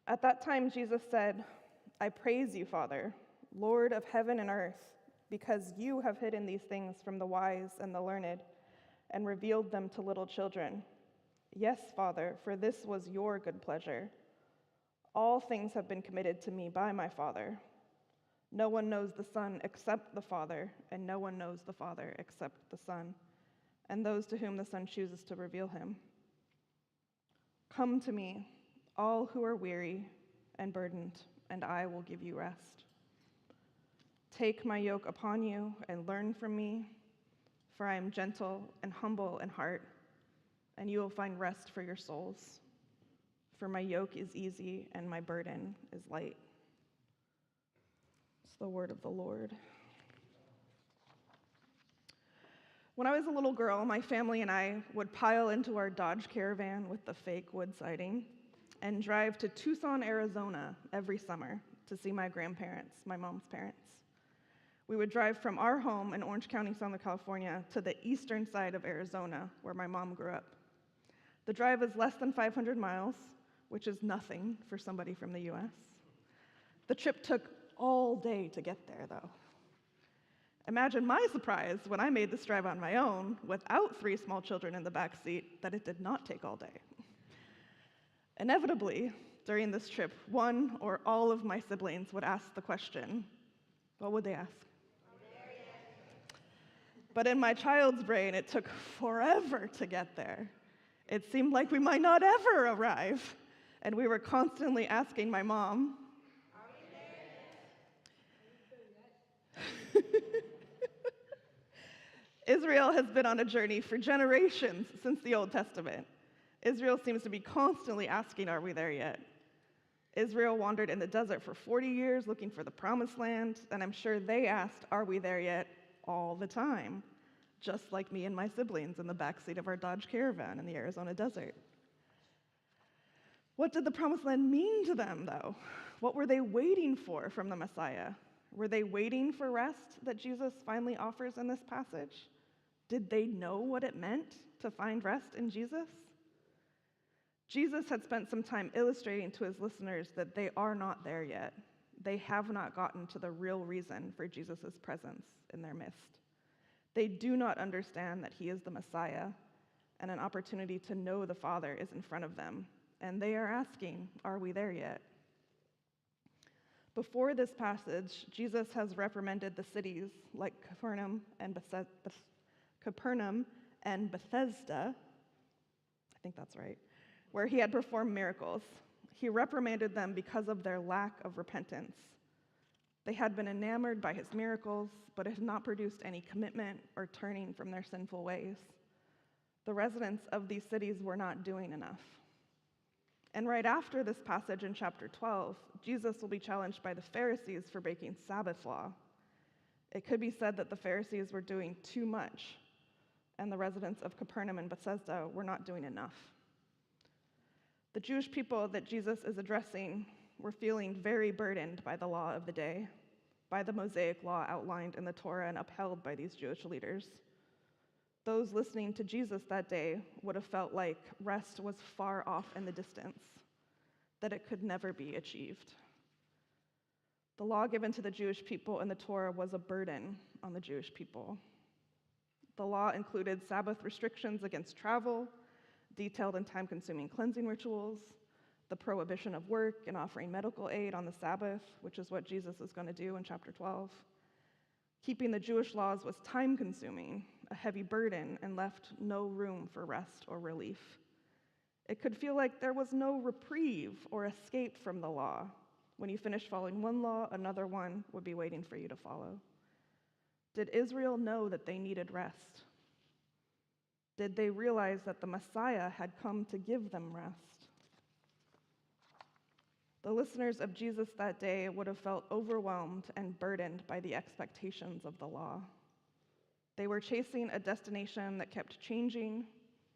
At that time, Jesus said, "I praise you, Father, Lord of heaven and earth, because you have hidden these things from the wise and the learned and revealed them to little children. Yes, Father, for this was your good pleasure. All things have been committed to me by my Father. No one knows the Son except the Father, and no one knows the Father except the Son, and those to whom the Son chooses to reveal him. Come to me, all who are weary and burdened, and I will give you rest. Take my yoke upon you and learn from me, for I am gentle and humble in heart, and you will find rest for your souls. For my yoke is easy and my burden is light." It's the word of the Lord. When I was a little girl, my family and I would pile into our Dodge Caravan with the fake wood siding and drive to Tucson, Arizona every summer to see my grandparents, my mom's parents. We would drive from our home in Orange County, Southern California, to the eastern side of Arizona, where my mom grew up. The drive is less than 500 miles, which is nothing for somebody from the US. The trip took all day to get there, though. Imagine my surprise when I made this drive on my own, without 3 small children in the back seat, that it did not take all day. Inevitably, during this trip, one or all of my siblings would ask the question. What would they ask? But in my child's brain, it took forever to get there. It seemed like we might not ever arrive. And we were constantly asking my mom, "Are we there yet?" Israel has been on a journey for generations since the Old Testament. Israel seems to be constantly asking, "Are we there yet?" Israel wandered in the desert for 40 years looking for the promised land, and I'm sure they asked, "Are we there yet?" all the time, just like me and my siblings in the backseat of our Dodge Caravan in the Arizona desert. What did the promised land mean to them, though? What were they waiting for from the Messiah? Were they waiting for rest that Jesus finally offers in this passage? Did they know what it meant to find rest in Jesus? Jesus had spent some time illustrating to his listeners that they are not there yet. They have not gotten to the real reason for Jesus' presence in their midst. They do not understand that he is the Messiah, and an opportunity to know the Father is in front of them. And they are asking, "Are we there yet?" Before this passage, Jesus has reprimanded the cities like Capernaum and Bethesda, I think that's right, where he had performed miracles. He reprimanded them because of their lack of repentance. They had been enamored by his miracles, but it had not produced any commitment or turning from their sinful ways. The residents of these cities were not doing enough. And right after this passage in chapter 12, Jesus will be challenged by the Pharisees for breaking Sabbath law. It could be said that the Pharisees were doing too much, and the residents of Capernaum and Bethesda were not doing enough. The Jewish people that Jesus is addressing were feeling very burdened by the law of the day, by the Mosaic law outlined in the Torah and upheld by these Jewish leaders. Those listening to Jesus that day would have felt like rest was far off in the distance, that it could never be achieved. The law given to the Jewish people in the Torah was a burden on the Jewish people. The law included Sabbath restrictions against travel, detailed and time-consuming cleansing rituals, the prohibition of work and offering medical aid on the Sabbath, which is what Jesus is going to do in chapter 12. Keeping the Jewish laws was time-consuming, a heavy burden, and left no room for rest or relief. It could feel like there was no reprieve or escape from the law. When you finished following one law, another one would be waiting for you to follow. Did Israel know that they needed rest? Did they realize that the Messiah had come to give them rest? The listeners of Jesus that day would have felt overwhelmed and burdened by the expectations of the law. They were chasing a destination that kept changing,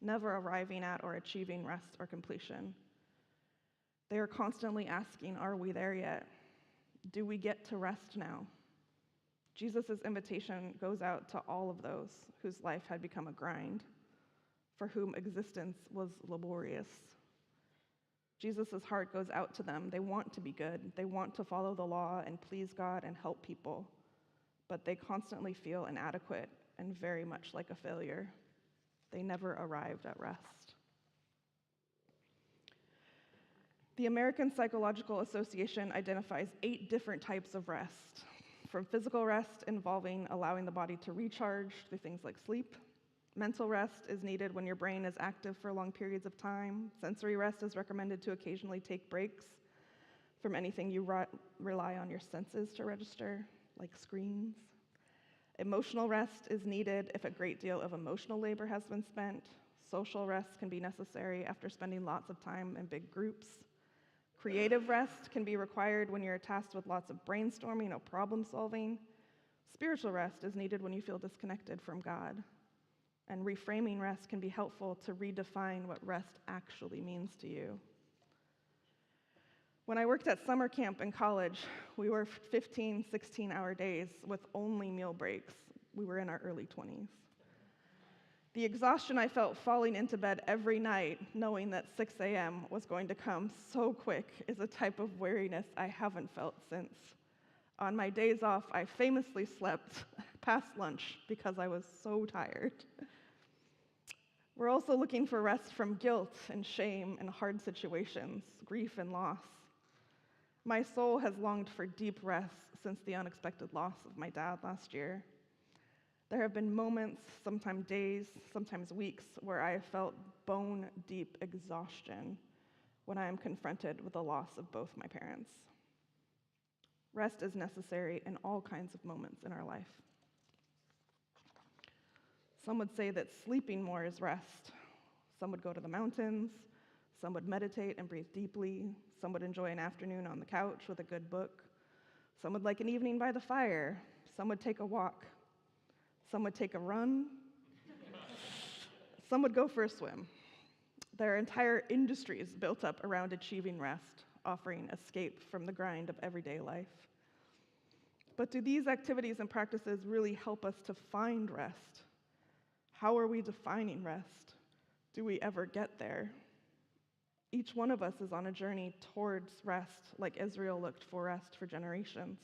never arriving at or achieving rest or completion. They are constantly asking, "Are we there yet? Do we get to rest now?" Jesus' invitation goes out to all of those whose life had become a grind, for whom existence was laborious. Jesus' heart goes out to them. They want to be good. They want to follow the law and please God and help people, but they constantly feel inadequate and very much like a failure. They never arrived at rest. The American Psychological Association identifies 8 different types of rest, from physical rest involving allowing the body to recharge through things like sleep. Mental rest is needed when your brain is active for long periods of time. Sensory rest is recommended to occasionally take breaks from anything you rely on your senses to register, like screens. Emotional rest is needed if a great deal of emotional labor has been spent. Social rest can be necessary after spending lots of time in big groups. Creative rest can be required when you're tasked with lots of brainstorming or problem solving. Spiritual rest is needed when you feel disconnected from God. And reframing rest can be helpful to redefine what rest actually means to you. When I worked at summer camp in college, we worked 15, 16-hour days with only meal breaks. We were in our early 20s. The exhaustion I felt falling into bed every night, knowing that 6 a.m. was going to come so quick, is a type of weariness I haven't felt since. On my days off, I famously slept past lunch because I was so tired. We're also looking for rest from guilt and shame and hard situations, grief and loss. My soul has longed for deep rest since the unexpected loss of my dad last year. There have been moments, sometimes days, sometimes weeks, where I have felt bone-deep exhaustion when I am confronted with the loss of both my parents. Rest is necessary in all kinds of moments in our life. Some would say that sleeping more is rest. Some would go to the mountains. Some would meditate and breathe deeply. Some would enjoy an afternoon on the couch with a good book. Some would like an evening by the fire. Some would take a walk. Some would take a run. Some would go for a swim. There are entire industries built up around achieving rest, offering escape from the grind of everyday life. But do these activities and practices really help us to find rest? How are we defining rest? Do we ever get there? Each one of us is on a journey towards rest, like Israel looked for rest for generations.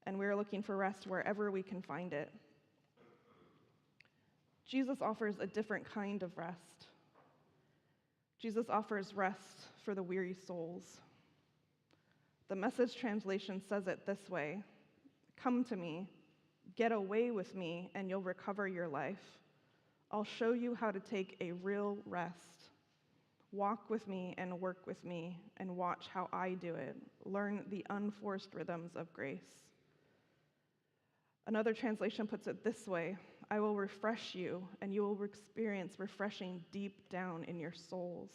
And we are looking for rest wherever we can find it. Jesus offers a different kind of rest. Jesus offers rest for the weary souls. The Message translation says it this way: "Come to me, get away with me, and you'll recover your life. I'll show you how to take a real rest. Walk with me and work with me, and watch how I do it. Learn the unforced rhythms of grace." Another translation puts it this way: "I will refresh you, and you will experience refreshing deep down in your souls."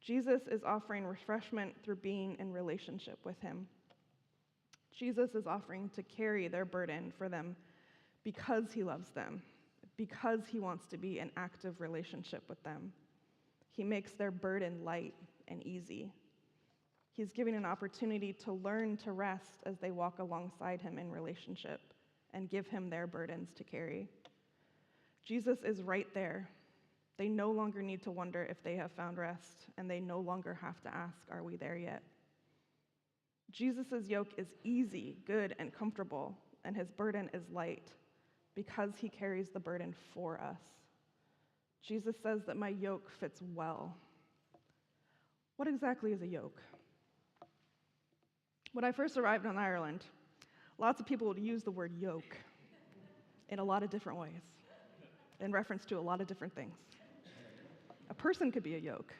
Jesus is offering refreshment through being in relationship with him. Jesus is offering to carry their burden for them because he loves them, because he wants to be in active relationship with them. He makes their burden light and easy. He's giving an opportunity to learn to rest as they walk alongside him in relationship and give him their burdens to carry. Jesus is right there. They no longer need to wonder if they have found rest, and they no longer have to ask, "Are we there yet?" Jesus' yoke is easy, good, and comfortable, and his burden is light because he carries the burden for us. Jesus says that my yoke fits well. What exactly is a yoke? When I first arrived in Ireland, lots of people would use the word yoke in a lot of different ways, in reference to a lot of different things. A person could be a yoke.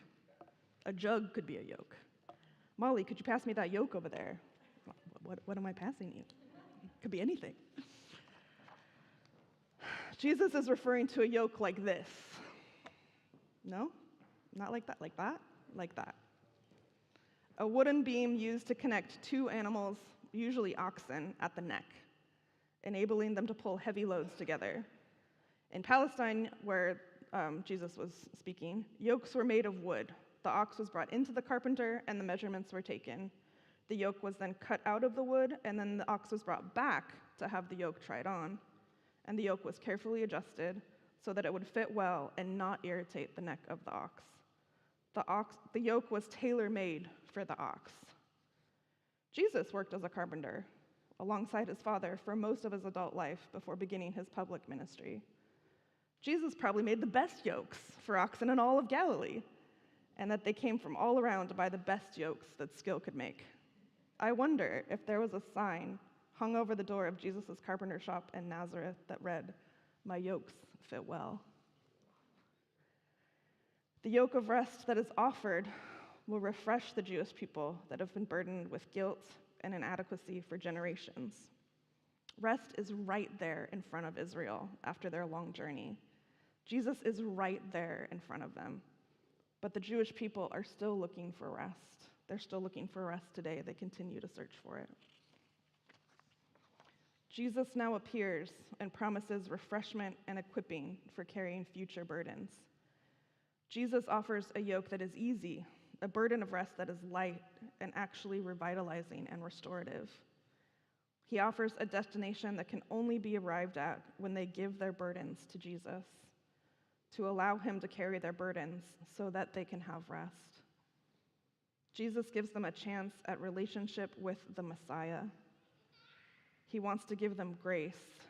A jug could be a yoke. "Molly, could you pass me that yoke over there?" What am I passing you? It could be anything. Jesus is referring to a yoke like this. No? Not like that, like that, like that. A wooden beam used to connect two animals, usually oxen, at the neck, enabling them to pull heavy loads together. In Palestine, where Jesus was speaking, yokes were made of wood. The ox was brought into the carpenter, and the measurements were taken. The yoke was then cut out of the wood, and then the ox was brought back to have the yoke tried on. And the yoke was carefully adjusted so that it would fit well and not irritate the neck of the ox. The yoke was tailor-made for the ox. Jesus worked as a carpenter alongside his father for most of his adult life before beginning his public ministry. Jesus probably made the best yokes for oxen in all of Galilee, and that they came from all around to buy the best yokes that skill could make. I wonder if there was a sign hung over the door of Jesus' carpenter shop in Nazareth that read, "My yokes fit well." The yoke of rest that is offered will refresh the Jewish people that have been burdened with guilt and inadequacy for generations. Rest is right there in front of Israel after their long journey. Jesus is right there in front of them. But the Jewish people are still looking for rest. They're still looking for rest today. They continue to search for it. Jesus now appears and promises refreshment and equipping for carrying future burdens. Jesus offers a yoke that is easy, a burden of rest that is light and actually revitalizing and restorative. He offers a destination that can only be arrived at when they give their burdens to Jesus, to allow him to carry their burdens so that they can have rest. Jesus gives them a chance at relationship with the Messiah. He wants to give them grace.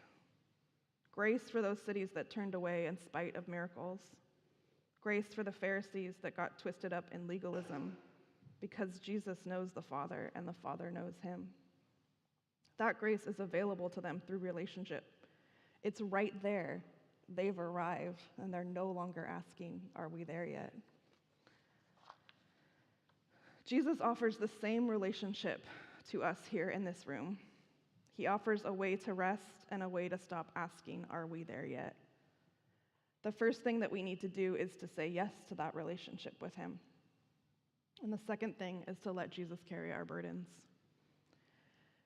Grace for those cities that turned away in spite of miracles. Grace for the Pharisees that got twisted up in legalism, because Jesus knows the Father and the Father knows him. That grace is available to them through relationship. It's right there. They've arrived, and they're no longer asking, "Are we there yet?" Jesus offers the same relationship to us here in this room. He offers a way to rest and a way to stop asking, "Are we there yet?" The first thing that we need to do is to say yes to that relationship with him. And the second thing is to let Jesus carry our burdens.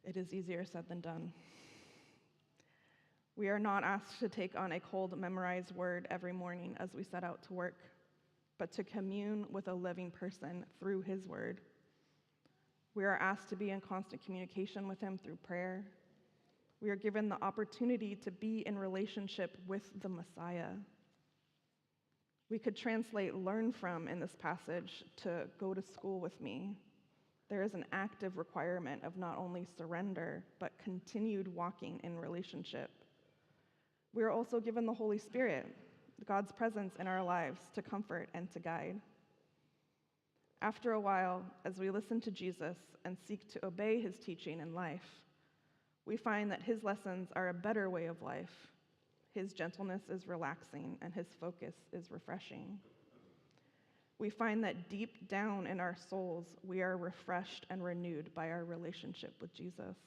It is easier said than done. We are not asked to take on a cold, memorized word every morning as we set out to work, but to commune with a living person through his word. We are asked to be in constant communication with him through prayer. We are given the opportunity to be in relationship with the Messiah. We could translate "learn from" in this passage to "go to school with me." There is an active requirement of not only surrender, but continued walking in relationship. We are also given the Holy Spirit, God's presence in our lives, to comfort and to guide. After a while, as we listen to Jesus and seek to obey his teaching in life, we find that his lessons are a better way of life. His gentleness is relaxing, and his focus is refreshing. We find that deep down in our souls, we are refreshed and renewed by our relationship with Jesus.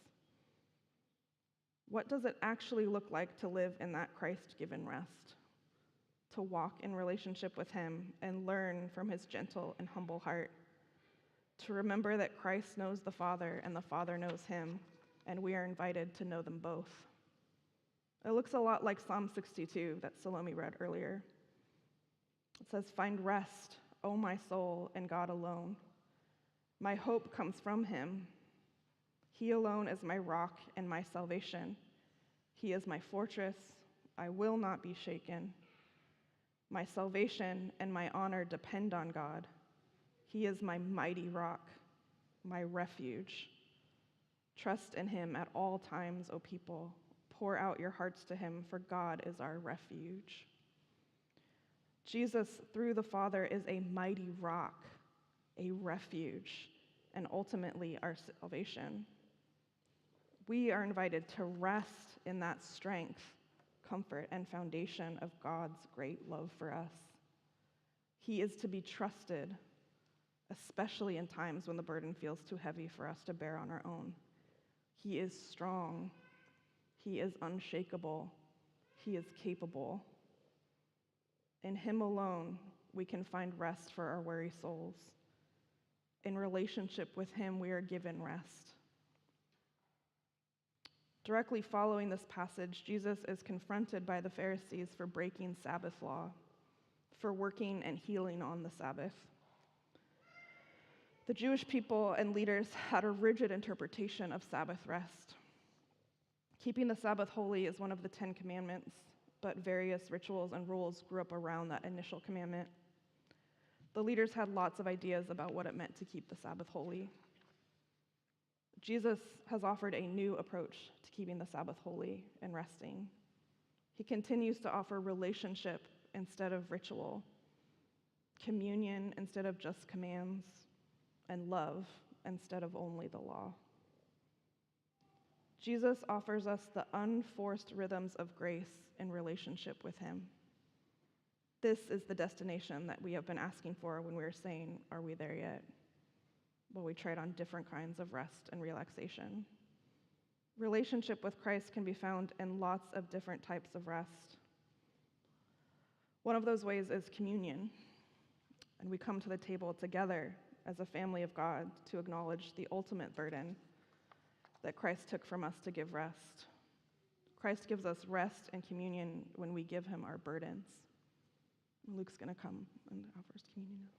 What does it actually look like to live in that Christ-given rest? To walk in relationship with him and learn from his gentle and humble heart. To remember that Christ knows the Father and the Father knows him, and we are invited to know them both. It looks a lot like Psalm 62 that Salome read earlier. It says, "Find rest, O my soul, in God alone. My hope comes from him. He alone is my rock and my salvation. He is my fortress. I will not be shaken. My salvation and my honor depend on God. He is my mighty rock, my refuge. Trust in him at all times, O people. Pour out your hearts to him, for God is our refuge." Jesus, through the Father, is a mighty rock, a refuge, and ultimately our salvation. We are invited to rest in that strength, comfort, and foundation of God's great love for us. He is to be trusted, especially in times when the burden feels too heavy for us to bear on our own. He is strong. He is unshakable. He is capable. In him alone, we can find rest for our weary souls. In relationship with him, we are given rest. Directly following this passage, Jesus is confronted by the Pharisees for breaking Sabbath law, for working and healing on the Sabbath. The Jewish people and leaders had a rigid interpretation of Sabbath rest. Keeping the Sabbath holy is one of the 10 Commandments, but various rituals and rules grew up around that initial commandment. The leaders had lots of ideas about what it meant to keep the Sabbath holy. Jesus has offered a new approach to keeping the Sabbath holy and resting. He continues to offer relationship instead of ritual, communion instead of just commands, and love instead of only the law. Jesus offers us the unforced rhythms of grace in relationship with him. This is the destination that we have been asking for when we were saying, are we there yet? Well, we tried on different kinds of rest and relaxation. Relationship with Christ can be found in lots of different types of rest. One of those ways is communion. And we come to the table together as a family of God to acknowledge the ultimate burden that Christ took from us to give rest. Christ gives us rest and communion when we give him our burdens. Luke's going to come and offer us communion now.